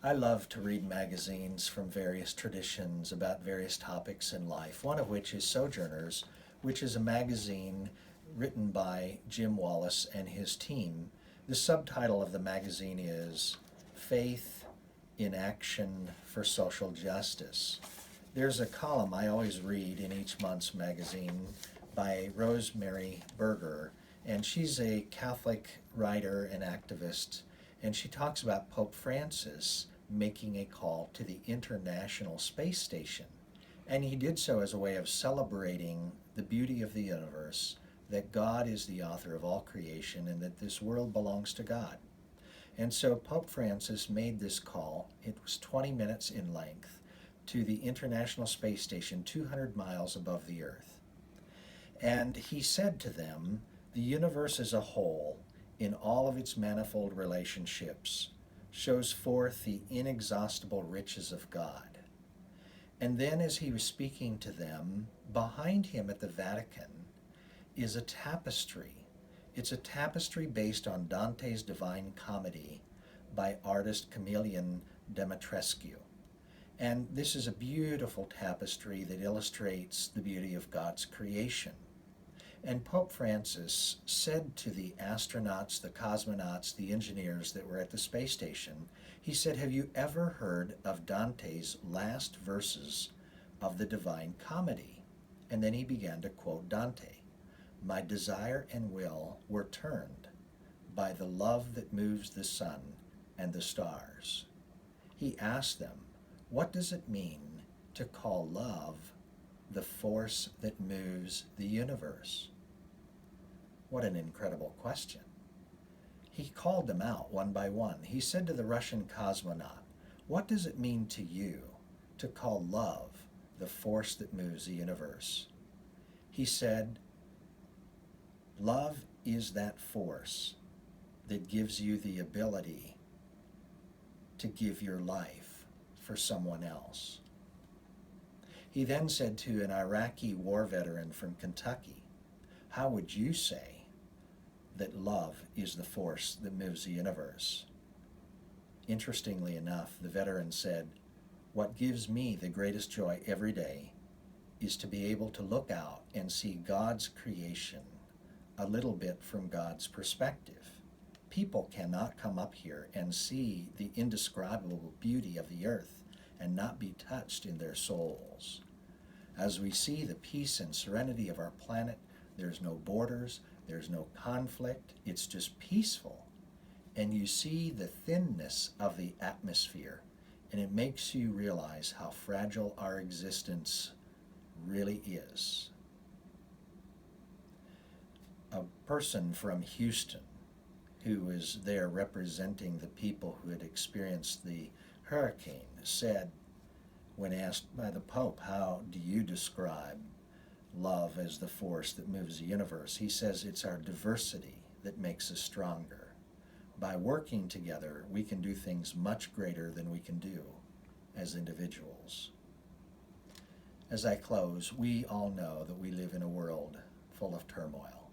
I love to read magazines from various traditions about various topics in life, one of which is Sojourners, which is a magazine written by Jim Wallace and his team. The subtitle of the magazine is Faith in Action for Social Justice. There's a column I always read in each month's magazine by Rosemary Berger, and she's a Catholic writer and activist, and she talks about Pope Francis making a call to the International Space Station. And he did so as a way of celebrating the beauty of the universe, that God is the author of all creation, and that this world belongs to God. And so Pope Francis made this call. It was 20 minutes in length to the International Space Station, 200 miles above the Earth. And he said to them, the universe as a whole, in all of its manifold relationships, shows forth the inexhaustible riches of God. And then as he was speaking to them, behind him at the Vatican is a tapestry. It's a tapestry based on Dante's Divine Comedy by artist Chameleon Demetrescu. And this is a beautiful tapestry that illustrates the beauty of God's creation. And Pope Francis said to the astronauts, the cosmonauts, the engineers that were at the space station, he said, have you ever heard of Dante's last verses of the Divine Comedy? And then he began to quote Dante. My desire and will were turned by the love that moves the sun and the stars. He asked them, what does it mean to call love the force that moves the universe? What an incredible question. He called them out one by one. He said to the Russian cosmonaut, what does it mean to you to call love the force that moves the universe? He said, love is that force that gives you the ability to give your life for someone else. He then said to an Iraqi war veteran from Kentucky, how would you say that love is the force that moves the universe? Interestingly enough, the veteran said, what gives me the greatest joy every day is to be able to look out and see God's creation a little bit from God's perspective. People cannot come up here and see the indescribable beauty of the earth and not be touched in their souls. As we see the peace and serenity of our planet, there's no borders, there's no conflict, it's just peaceful. And you see the thinness of the atmosphere, and it makes you realize how fragile our existence really is. A person from Houston who was there representing the people who had experienced the hurricane said, when asked by the Pope, how do you describe love as the force that moves the universe? He says it's our diversity that makes us stronger. By working together, we can do things much greater than we can do as individuals. As I close, we all know that we live in a world full of turmoil,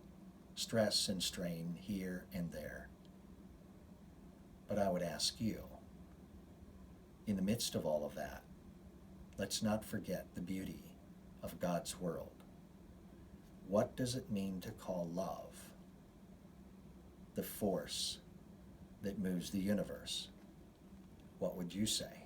stress and strain here and there. But I would ask you, in the midst of all of that, let's not forget the beauty of God's world. What does it mean to call love the force that moves the universe? What would you say?